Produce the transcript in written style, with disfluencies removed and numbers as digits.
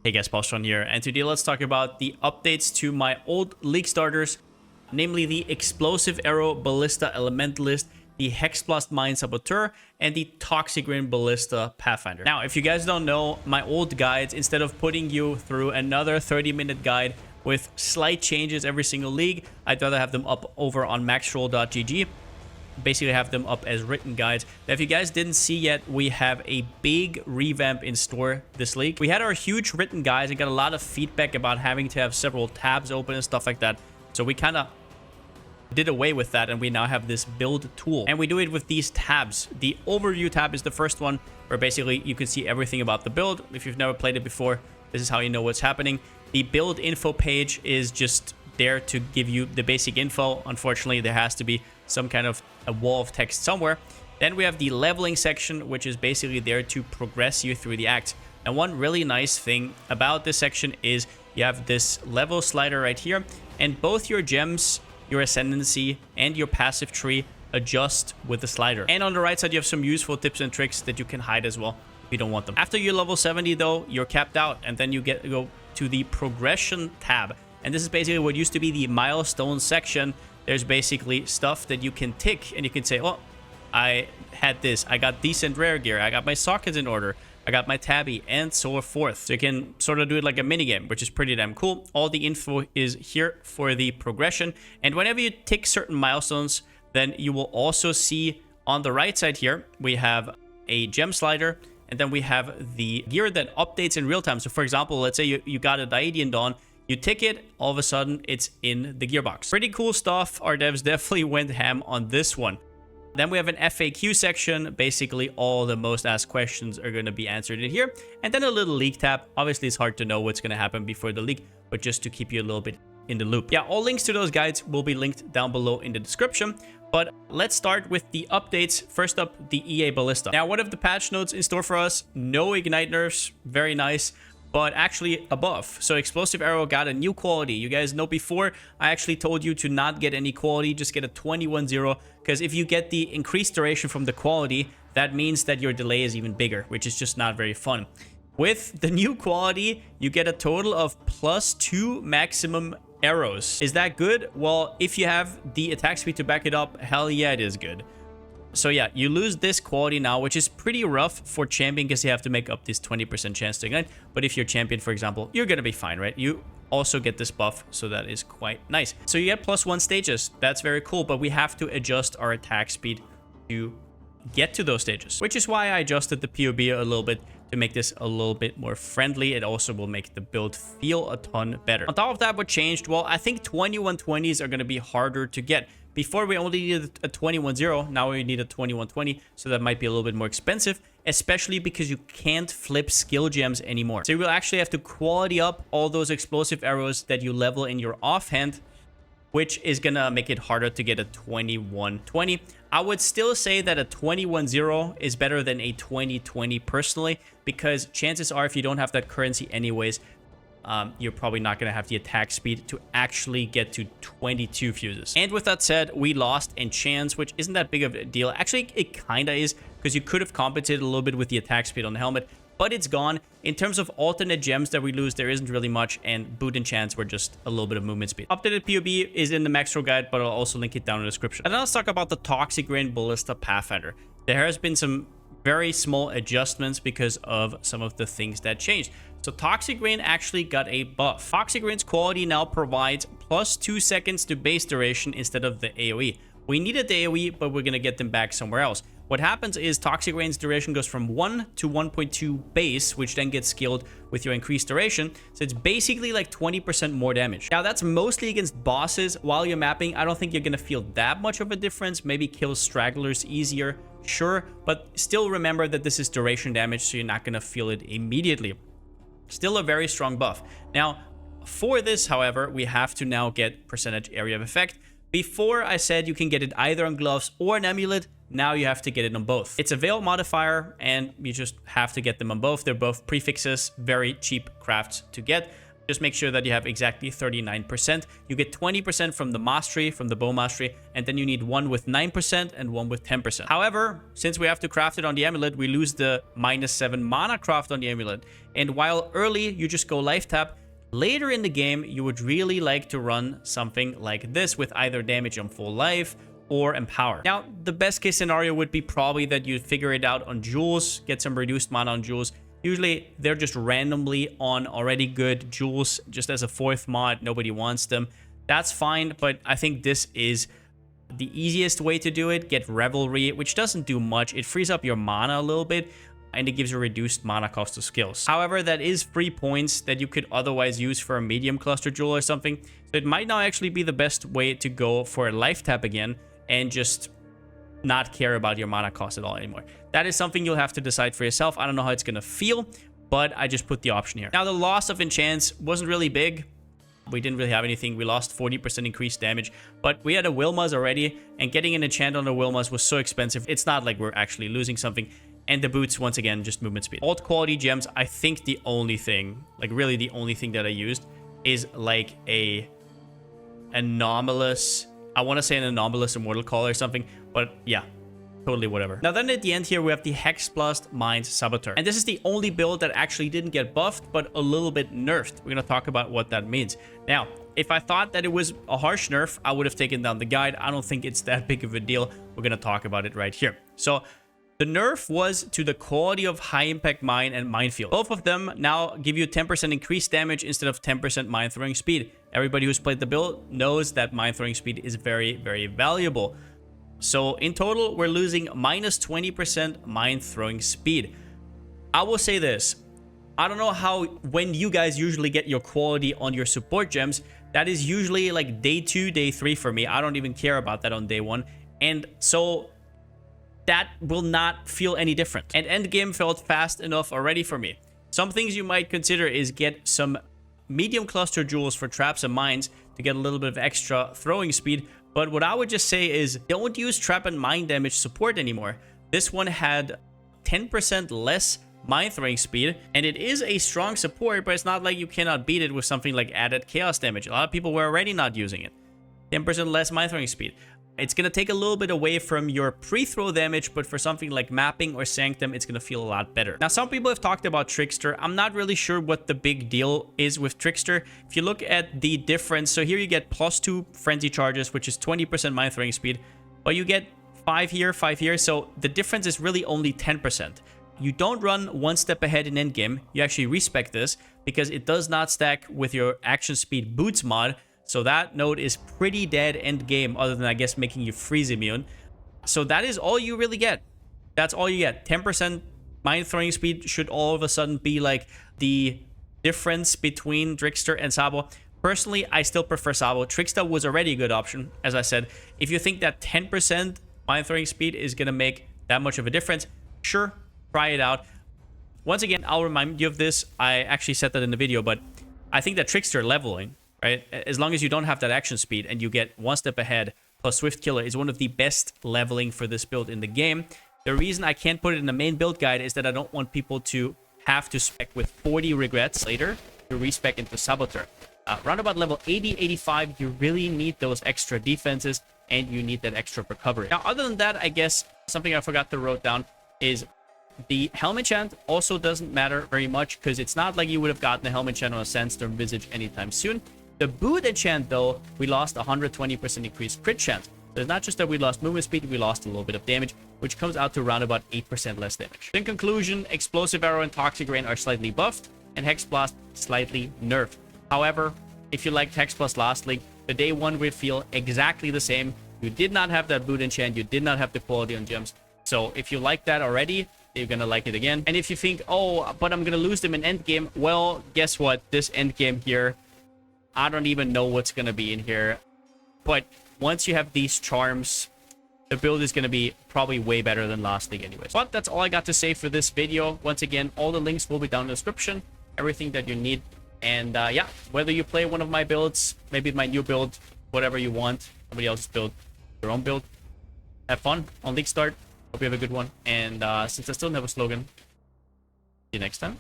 Hey guys, Palsteron here, and today let's talk about the updates to my old League starters, namely the Explosive Arrow Ballista Elementalist, the Hexblast Mind Saboteur, and the Toxic Rain Ballista Pathfinder. Now, if you guys don't know, my old guides, instead of putting you through another 30-minute guide with slight changes every single league, I'd rather have them up over on maxroll.gg. Basically have them up as written guides. Now, if you guys didn't see yet, we have a big revamp in store this league. We had our huge written guides and got a lot of feedback about having to have several tabs open and stuff like that. So we kind of did away with that, and we now have this build tool, and we do it with these tabs. The overview tab is the first one, where basically you can see everything about the build. If you've never played it before, this is how you know what's happening. The build info page is just there to give you the basic info. Unfortunately, there has to be some kind of a wall of text somewhere. Then we have the leveling section, which is basically there to progress you through the act. And one really nice thing about this section is you have this level slider right here, and both your gems, your ascendancy, and your passive tree adjust with the slider. And on the right side, you have some useful tips and tricks that you can hide as well if you don't want them. After you're level 70 though, you're capped out, and then you go to the progression tab. And this is basically what used to be the milestone section. There's basically stuff that you can tick, and you can say, oh, I had this, I got decent rare gear, I got my sockets in order, I got my tabby, and so forth. So you can sort of do it like a minigame, which is pretty damn cool. All the info is here for the progression. And whenever you tick certain milestones, then you will also see on the right side here, we have a gem slider, and then we have the gear that updates in real time. So for example, let's say you got a Daedian Dawn, you tick it, all of a sudden it's in the gearbox. Pretty cool stuff. Our devs definitely went ham on this one. Then we have an FAQ section. Basically, all the most asked questions are going to be answered in here. And then a little leak tab. Obviously, it's hard to know what's going to happen before the leak, but just to keep you a little bit in the loop. Yeah, all links to those guides will be linked down below in the description. But let's start with the updates. First up, the EA Ballista. Now, what are the patch notes in store for us? No Ignite nerfs. Very nice. But actually a buff. So Explosive Arrow got a new quality. You guys know before, I actually told you to not get any quality, just get a 21-0, because if you get the increased duration from the quality, that means that your delay is even bigger, which is just not very fun. With the new quality, you get a total of +2 maximum arrows. Is that good? Well, if you have the attack speed to back it up, hell yeah, it is good. So yeah, you lose this quality now, which is pretty rough for champion because you have to make up this 20% chance to ignite. But if you're champion, for example, you're going to be fine, right? You also get this buff, so that is quite nice. So you get +1 stages. That's very cool, but we have to adjust our attack speed to get to those stages, which is why I adjusted the PoE a little bit to make this a little bit more friendly. It also will make the build feel a ton better. On top of that, what changed? Well, I think 2120s are going to be harder to get. Before, we only needed a 21-0. Now we need a 21-20, so that might be a little bit more expensive, especially because you can't flip skill gems anymore. So you will actually have to quality up all those explosive arrows that you level in your offhand, which is gonna make it harder to get a 21-20. I would still say that a 21-0 is better than a 20-20 personally, because chances are if you don't have that currency anyways, you're probably not going to have the attack speed to actually get to 22 fuses. And with that said, we lost enchants, which isn't that big of a deal. Actually, it kind of is, because you could have compensated a little bit with the attack speed on the helmet, but it's gone. In terms of alternate gems that we lose, there isn't really much, and boot enchants were just a little bit of movement speed. Updated PoE is in the Maxroll guide, but I'll also link it down in the description. And now let's talk about the Toxic Rain Ballista Pathfinder. There has been some very small adjustments because of some of the things that changed. So Toxic Rain actually got a buff. Toxic Rain's quality now provides +2 seconds to base duration instead of the AoE. We needed the AoE, but we're going to get them back somewhere else. What happens is Toxic Rain's duration goes from 1 to 1.2 base, which then gets scaled with your increased duration. So it's basically like 20% more damage. Now that's mostly against bosses. While you're mapping, I don't think you're going to feel that much of a difference. Maybe kill stragglers easier, sure. But still remember that this is duration damage, so you're not going to feel it immediately. Still a very strong buff. Now, for this, however, we have to now get percentage area of effect. Before, I said you can get it either on gloves or an amulet. Now you have to get it on both. It's a veil modifier, and you just have to get them on both. They're both prefixes, very cheap crafts to get. Just make sure that you have exactly 39%. You get 20% from the mastery, from the bow mastery, and then you need one with 9% and one with 10%. However, since we have to craft it on the amulet, we lose the -7 mana craft on the amulet. And while early, you just go life tap, later in the game, you would really like to run something like this with either damage on full life or empower. Now, the best case scenario would be probably that you figure it out on jewels, get some reduced mana on jewels. Usually, they're just randomly on already good jewels, just as a 4th mod. Nobody wants them. That's fine, but I think this is the easiest way to do it. Get Revelry, which doesn't do much. It frees up your mana a little bit, and it gives you reduced mana cost of skills. However, that is free points that you could otherwise use for a medium cluster jewel or something. So it might not actually be the best way to go for a life tap again and just not care about your mana cost at all anymore. That is something you'll have to decide for yourself. I don't know how it's going to feel, but I just put the option here. Now, the loss of enchants wasn't really big. We didn't really have anything. We lost 40% increased damage, but we had a Wilma's already, and getting an enchant on a Wilma's was so expensive. It's not like we're actually losing something. And the boots, once again, just movement speed. Alt quality gems, I think the only thing, like really the only thing that I used is like a anomalous, I want to say an anomalous immortal call or something, but yeah, totally whatever. Now then at the end here, we have the Hexblast Mines Saboteur. And this is the only build that actually didn't get buffed, but a little bit nerfed. We're going to talk about what that means. Now, if I thought that it was a harsh nerf, I would have taken down the guide. I don't think it's that big of a deal. We're going to talk about it right here. So the nerf was to the quality of high impact mine and minefield. Both of them now give you 10% increased damage instead of 10% mine throwing speed. Everybody who's played the build knows that mine throwing speed is very, very valuable. So in total, we're losing -20% mine throwing speed. I will say this. I don't know when you guys usually get your quality on your support gems. That is usually like day 2, day 3 for me. I don't even care about that on day 1. And so that will not feel any different. And endgame felt fast enough already for me. Some things you might consider is get some medium cluster jewels for traps and mines to get a little bit of extra throwing speed. But what I would just say is don't use trap and mine damage support anymore. This one had 10% less mine throwing speed, and it is a strong support, but it's not like you cannot beat it with something like added chaos damage. A lot of people were already not using it. 10% less mine throwing speed. It's going to take a little bit away from your pre-throw damage, but for something like mapping or sanctum, it's going to feel a lot better. Now, some people have talked about Trickster. I'm not really sure what the big deal is with Trickster. If you look at the difference, so here you get +2 frenzy charges, which is 20% mine throwing speed, but you get 5 here, 5 here. So the difference is really only 10%. You don't run one step ahead in endgame. You actually respec this because it does not stack with your action speed boots mod. So that node is pretty dead end game, other than, I guess, making you freeze immune. So that is all you really get. That's all you get. 10% mine throwing speed should all of a sudden be like the difference between Trickster and Sabo. Personally, I still prefer Sabo. Trickster was already a good option, as I said. If you think that 10% mine throwing speed is going to make that much of a difference, sure, try it out. Once again, I'll remind you of this. I actually said that in the video, but I think that Trickster leveling, right, as long as you don't have that action speed and you get one step ahead plus Swift Killer, is one of the best leveling for this build in the game. The reason I can't put it in the main build guide is that I don't want people to have to spec with 40 regrets later to respec into Saboteur. Around about level 80, 85, you really need those extra defenses and you need that extra recovery. Now, other than that, I guess something I forgot to write down is the Helm enchant also doesn't matter very much because it's not like you would have gotten a Helm enchant on a Sandstorm Visage anytime soon. The boot enchant, though, we lost 120% increased crit chance. So it's not just that we lost movement speed, we lost a little bit of damage, which comes out to around about 8% less damage. In conclusion, Explosive Arrow and Toxic Rain are slightly buffed, and Hexblast slightly nerfed. However, if you liked Hexblast last league, the day 1 will feel exactly the same. You did not have that boot enchant, you did not have the quality on gems. So if you like that already, you're gonna like it again. And if you think, oh, but I'm gonna lose them in endgame, well, guess what? This endgame here, I don't even know what's going to be in here. But once you have these charms, the build is going to be probably way better than last league anyways. But that's all I got to say for this video. Once again, all the links will be down in the description. Everything that you need. And yeah, whether you play one of my builds, maybe my new build, whatever you want, somebody else's build, your own build, have fun on League Start. Hope you have a good one. And since I still don't have a slogan, see you next time.